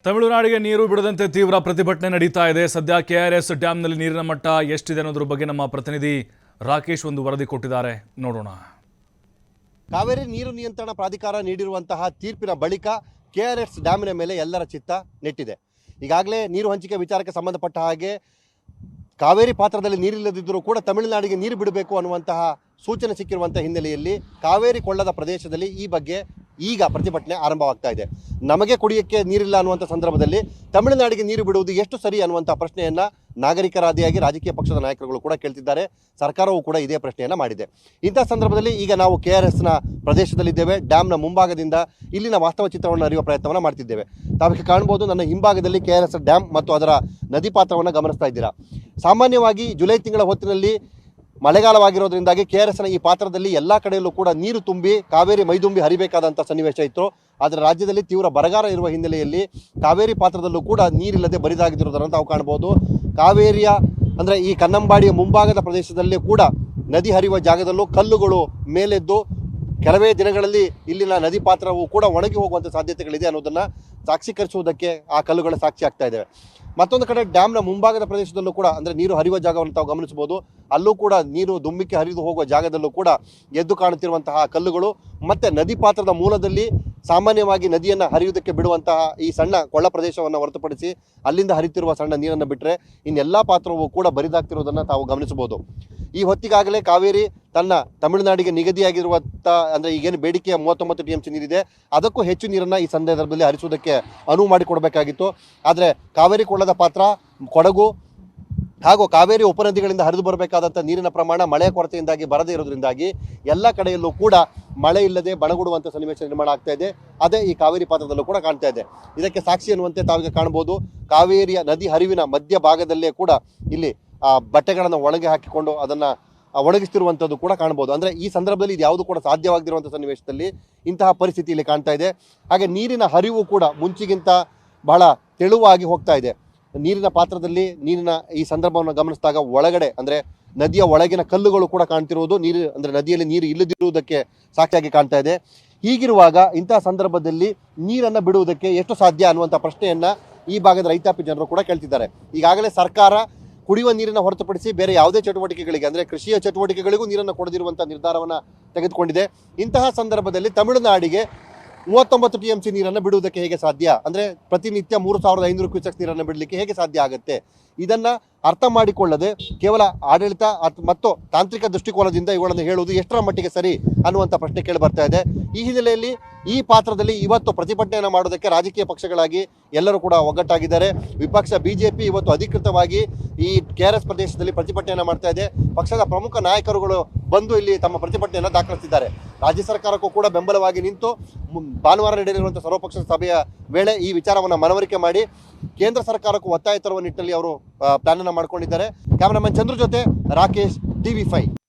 ತಮಿಳುನಾಡಿಗೆ ನೀರು ಬಿಡದಂತೆ ತೀವ್ರ ಪ್ರತಿಭಟನೆ ನಡೀತಾ ಇದೆ. ಸದ್ಯ ಕೆಆರ್ಎಸ್ ಡ್ಯಾಂನಲ್ಲಿ ನೀರಿನ ಮಟ್ಟ ಎಷ್ಟಿದೆ ಅನ್ನೋದ್ರ ಬಗ್ಗೆ ನಮ್ಮ ಪ್ರತಿನಿಧಿ ರಾಕೇಶ್ ಒಂದು ವರದಿ ಕೊಟ್ಟಿದ್ದಾರೆ, ನೋಡೋಣ. ಕಾವೇರಿ ನೀರು ನಿಯಂತ್ರಣ ಪ್ರಾಧಿಕಾರ ನೀಡಿರುವಂತಹ ತೀರ್ಪಿನ ಬಳಿಕ ಕೆಆರ್ಎಸ್ ಡ್ಯಾಮಿನ ಮೇಲೆ ಎಲ್ಲರ ಚಿತ್ತ ನೆಟ್ಟಿದೆ. ಈಗಾಗಲೇ ನೀರು ಹಂಚಿಕೆ ವಿಚಾರಕ್ಕೆ ಸಂಬಂಧಪಟ್ಟ ಹಾಗೆ ಕಾವೇರಿ ಪಾತ್ರದಲ್ಲಿ ನೀರಿಲ್ಲದಿದ್ದರೂ ಕೂಡ ತಮಿಳುನಾಡಿಗೆ ನೀರು ಬಿಡಬೇಕು ಅನ್ನುವಂತಹ ಸೂಚನೆ ಸಿಕ್ಕಿರುವಂತಹ ಹಿನ್ನೆಲೆಯಲ್ಲಿ ಕಾವೇರಿ ಕೊಳ್ಳದ ಪ್ರದೇಶದಲ್ಲಿ ಈ ಬಗ್ಗೆ ಈಗ ಪ್ರತಿಭಟನೆ ಆರಂಭವಾಗ್ತಾ ಇದೆ. ನಮಗೆ ಕುಡಿಯೋಕ್ಕೆ ನೀರಿಲ್ಲ ಅನ್ನುವಂಥ ಸಂದರ್ಭದಲ್ಲಿ ತಮಿಳುನಾಡಿಗೆ ನೀರು ಬಿಡುವುದು ಎಷ್ಟು ಸರಿ ಅನ್ನುವಂಥ ಪ್ರಶ್ನೆಯನ್ನು ನಾಗರಿಕರಾದಿಯಾಗಿ ರಾಜಕೀಯ ಪಕ್ಷದ ನಾಯಕರುಗಳು ಕೂಡ ಕೇಳ್ತಿದ್ದಾರೆ. ಸರ್ಕಾರವೂ ಕೂಡ ಇದೇ ಪ್ರಶ್ನೆಯನ್ನು ಮಾಡಿದೆ. ಇಂಥ ಸಂದರ್ಭದಲ್ಲಿ ಈಗ ನಾವು ಕೆಆರ್ಎಸ್ನ ಪ್ರದೇಶದಲ್ಲಿದ್ದೇವೆ. ಡ್ಯಾಮ್ನ ಮುಂಭಾಗದಿಂದ ಇಲ್ಲಿನ ವಾಸ್ತವ ಚಿತ್ರವನ್ನು ಅರಿಯುವ ಪ್ರಯತ್ನವನ್ನು ಮಾಡ್ತಿದ್ದೇವೆ. ತಾವಿಗೆ ಕಾಣ್ಬೋದು, ನನ್ನ ಹಿಂಭಾಗದಲ್ಲಿ ಕೆಆರ್ಎಸ್ ಡ್ಯಾಮ್ ಮತ್ತು ಅದರ ನದಿ ಪಾತ್ರವನ್ನು ಗಮನಿಸ್ತಾ ಇದ್ದೀರಾ. ಸಾಮಾನ್ಯವಾಗಿ ಜುಲೈ ತಿಂಗಳ ಹೊತ್ತಿನಲ್ಲಿ ಮಳೆಗಾಲವಾಗಿರೋದ್ರಿಂದಾಗಿ ಕೆಆರ್ಎಸ್ನ ಈ ಪಾತ್ರದಲ್ಲಿ ಎಲ್ಲ ಕಡೆಯಲ್ಲೂ ಕೂಡ ನೀರು ತುಂಬಿ ಕಾವೇರಿ ಮೈದುಂಬಿ ಹರಿಬೇಕಾದಂಥ ಸನ್ನಿವೇಶ ಇತ್ತು. ಆದರೆ ರಾಜ್ಯದಲ್ಲಿ ತೀವ್ರ ಬರಗಾಲ ಇರುವ ಹಿನ್ನೆಲೆಯಲ್ಲಿ ಕಾವೇರಿ ಪಾತ್ರದಲ್ಲೂ ಕೂಡ ನೀರಿಲ್ಲದೆ ಬರಿದಾಗಿರುವುದನ್ನು ತಾವು ಕಾಣ್ಬೋದು. ಕಾವೇರಿಯ ಅಂದರೆ ಈ ಕನ್ನಂಬಾಡಿಯ ಮುಂಭಾಗದ ಪ್ರದೇಶದಲ್ಲಿ ಕೂಡ ನದಿ ಹರಿಯುವ ಜಾಗದಲ್ಲೂ ಕಲ್ಲುಗಳು ಮೇಲೆದ್ದು ಕೆಲವೇ ದಿನಗಳಲ್ಲಿ ಇಲ್ಲಿನ ನದಿ ಪಾತ್ರವು ಕೂಡ ಒಣಗಿ ಹೋಗುವಂಥ ಸಾಧ್ಯತೆಗಳಿದೆ ಅನ್ನೋದನ್ನು ಸಾಕ್ಷೀಕರಿಸುವುದಕ್ಕೆ ಆ ಕಲ್ಲುಗಳ ಸಾಕ್ಷಿ ಆಗ್ತಾ ಇದ್ದಾವೆ. ಮತ್ತೊಂದು ಕಡೆ ಡ್ಯಾಮ್ನ ಮುಂಭಾಗದ ಪ್ರದೇಶದಲ್ಲೂ ಕೂಡ ಅಂದರೆ ನೀರು ಹರಿಯುವ ಜಾಗವನ್ನು ತಾವು ಗಮನಿಸಬಹುದು. ಅಲ್ಲೂ ಕೂಡ ನೀರು ದುಮ್ಮಿಕ್ಕೆ ಹರಿದು ಹೋಗುವ ಜಾಗದಲ್ಲೂ ಕೂಡ ಎದ್ದು ಕಾಣುತ್ತಿರುವಂತಹ ಕಲ್ಲುಗಳು ಮತ್ತು ನದಿ ಪಾತ್ರದ ಮೂಲದಲ್ಲಿ ಸಾಮಾನ್ಯವಾಗಿ ನದಿಯನ್ನು ಹರಿಯುವುದಕ್ಕೆ ಬಿಡುವಂತಹ ಈ ಸಣ್ಣ ಕೊಳ್ಳ ಪ್ರದೇಶವನ್ನು ಹೊರತುಪಡಿಸಿ ಅಲ್ಲಿಂದ ಹರಿತಿರುವ ಸಣ್ಣ ನೀರನ್ನು ಬಿಟ್ಟರೆ ಇನ್ನೆಲ್ಲ ಪಾತ್ರವೂ ಕೂಡ ಬರಿದಾಗ್ತಿರೋದನ್ನು ತಾವು ಗಮನಿಸಬಹುದು. ಈ ಹೊತ್ತಿಗಾಗಲೇ ಕಾವೇರಿ ತನ್ನ ತಮಿಳುನಾಡಿಗೆ ನಿಗದಿಯಾಗಿರುವಂಥ ಅಂದರೆ ಈಗೇನು ಬೇಡಿಕೆಯ 39 TMC ನೀರಿದೆ, ಅದಕ್ಕೂ ಹೆಚ್ಚು ನೀರನ್ನು ಈ ಸಂದರ್ಭದಲ್ಲಿ ಹರಿಸುವುದಕ್ಕೆ ಅನುವು ಮಾಡಿಕೊಡಬೇಕಾಗಿತ್ತು. ಆದರೆ ಕಾವೇರಿ ಕೊಳ್ಳದ ಪಾತ್ರ, ಕೊಡಗು ಹಾಗೂ ಕಾವೇರಿ ಉಪನದಿಗಳಿಂದ ಹರಿದು ಬರಬೇಕಾದಂಥ ನೀರಿನ ಪ್ರಮಾಣ ಮಳೆಯ ಕೊರತೆಯಿಂದಾಗಿ ಬರದೇ ಇರೋದ್ರಿಂದಾಗಿ ಎಲ್ಲ ಕಡೆಯಲ್ಲೂ ಕೂಡ ಮಳೆ ಇಲ್ಲದೆ ಬಣಗುಡುವಂಥ ಸನ್ನಿವೇಶ ನಿರ್ಮಾಣ ಆಗ್ತಾ ಇದೆ. ಅದೇ ಈ ಕಾವೇರಿ ಪಾತ್ರದಲ್ಲೂ ಕೂಡ ಕಾಣ್ತಾ ಇದೆ. ಇದಕ್ಕೆ ಸಾಕ್ಷಿ ಎನ್ನುವಂತೆ ತಾವಿಗೆ ಕಾಣ್ಬೋದು, ಕಾವೇರಿಯ ನದಿ ಹರಿವಿನ ಮಧ್ಯ ಭಾಗದಲ್ಲೇ ಕೂಡ ಇಲ್ಲಿ ಬಟ್ಟೆಗಳನ್ನು ಒಣಗಿ ಹಾಕಿಕೊಂಡು ಅದನ್ನು ಒಣಗಿಸ್ತಿರುವಂಥದ್ದು ಕೂಡ ಕಾಣ್ಬೋದು. ಅಂದರೆ ಈ ಸಂದರ್ಭದಲ್ಲಿ ಇದು ಯಾವುದು ಕೂಡ ಸಾಧ್ಯವಾಗದಿರುವಂಥ ಸನ್ನಿವೇಶದಲ್ಲಿ ಇಂತಹ ಪರಿಸ್ಥಿತಿ ಇಲ್ಲಿ ಕಾಣ್ತಾ ಇದೆ. ಹಾಗೆ ನೀರಿನ ಹರಿವು ಕೂಡ ಮುಂಚಿಗಿಂತ ಬಹಳ ತೆಳುವಾಗಿ ಹೋಗ್ತಾ ಇದೆ. ನೀರಿನ ಪಾತ್ರದಲ್ಲಿ ನೀರಿನ ಈ ಸಂದರ್ಭವನ್ನು ಗಮನಿಸಿದಾಗ ಒಳಗಡೆ ಅಂದರೆ ನದಿಯ ಒಳಗಿನ ಕಲ್ಲುಗಳು ಕೂಡ ಕಾಣ್ತಿರುವುದು ನೀರು ಅಂದರೆ ನದಿಯಲ್ಲಿ ನೀರು ಇಲ್ಲದಿರುವುದಕ್ಕೆ ಸಾಕ್ಷಿಯಾಗಿ ಕಾಣ್ತಾ ಇದೆ. ಹೀಗಿರುವಾಗ ಇಂತಹ ಸಂದರ್ಭದಲ್ಲಿ ನೀರನ್ನು ಬಿಡುವುದಕ್ಕೆ ಎಷ್ಟು ಸಾಧ್ಯ ಅನ್ನುವಂಥ ಪ್ರಶ್ನೆಯನ್ನು ಈ ಭಾಗದ ರೈತಾಪಿ ಜನರು ಕೂಡ ಕೇಳ್ತಿದ್ದಾರೆ. ಈಗಾಗಲೇ ಸರ್ಕಾರ ಕುಡಿಯುವ ನೀರಿನ ಹೊರತುಪಡಿಸಿ ಬೇರೆ ಯಾವುದೇ ಚಟುವಟಿಕೆಗಳಿಗೆ ಅಂದರೆ ಕೃಷಿಯ ಚಟುವಟಿಕೆಗಳಿಗೂ ನೀರನ್ನು ಕೊಡದಿರುವಂಥ ನಿರ್ಧಾರವನ್ನು ತೆಗೆದುಕೊಂಡಿದೆ. ಇಂತಹ ಸಂದರ್ಭದಲ್ಲಿ ತಮಿಳುನಾಡಿಗೆ 39 TMC ನೀರನ್ನು ಬಿಡುವುದಕ್ಕೆ ಹೇಗೆ ಸಾಧ್ಯ? ಅಂದರೆ ಪ್ರತಿನಿತ್ಯ 3500 ಕ್ಯೂಸೆಕ್ಸ್ ನೀರನ್ನು ಬಿಡಲಿಕ್ಕೆ ಹೇಗೆ ಸಾಧ್ಯ ಆಗುತ್ತೆ? ಇದನ್ನು ಅರ್ಥ ಮಾಡಿಕೊಳ್ಳದೆ ಕೇವಲ ಆಡಳಿತ ಮತ್ತು ತಾಂತ್ರಿಕ ದೃಷ್ಟಿಕೋನದಿಂದ ಇವುಗಳನ್ನು ಹೇಳುವುದು ಎಷ್ಟರ ಮಟ್ಟಿಗೆ ಸರಿ ಅನ್ನುವಂಥ ಪ್ರಶ್ನೆ ಕೇಳಿ ಬರ್ತಾ ಇದೆ. ಈ ಹಿನ್ನೆಲೆಯಲ್ಲಿ ಈ ಪಾತ್ರದಲ್ಲಿ ಇವತ್ತು ಪ್ರತಿಭಟನೆಯನ್ನು ಮಾಡೋದಕ್ಕೆ ರಾಜಕೀಯ ಪಕ್ಷಗಳಾಗಿ ಎಲ್ಲರೂ ಕೂಡ ಒಗ್ಗಟ್ಟಾಗಿದ್ದಾರೆ. ವಿಪಕ್ಷ BJP ಇವತ್ತು ಅಧಿಕೃತವಾಗಿ ಈ ಕೆಆರ್ಎಸ್ ಪ್ರದೇಶದಲ್ಲಿ ಪ್ರತಿಭಟನೆಯನ್ನು ಮಾಡ್ತಾ ಇದೆ. ಪಕ್ಷದ ಪ್ರಮುಖ ನಾಯಕರುಗಳು ಬಂದು ಇಲ್ಲಿ ತಮ್ಮ ಪ್ರತಿಭಟನೆಯನ್ನು ದಾಖಲಿಸಿದ್ದಾರೆ. ರಾಜ್ಯ ಸರ್ಕಾರಕ್ಕೂ ಕೂಡ ಬೆಂಬಲವಾಗಿ ನಿಂತು ಭಾನುವಾರ ನಡೆಯಲಿರುವಂಥ ಸರ್ವಪಕ್ಷ ಸಭೆಯ ವೇಳೆ ಈ ವಿಚಾರವನ್ನು ಮನವರಿಕೆ ಮಾಡಿ ಕೇಂದ್ರ ಸರ್ಕಾರಕ್ಕೂ ಒತ್ತಾಯ ತರುವ ನಿಟ್ಟಿನಲ್ಲಿ ಅವರು ಪ್ಲಾನ್ ಅನ್ನು ಮಾಡ್ಕೊಂಡಿದ್ದಾರೆ. ಕ್ಯಾಮರಾಮನ್ ಚಂದ್ರು ಜೊತೆ ರಾಕೇಶ್, TV5.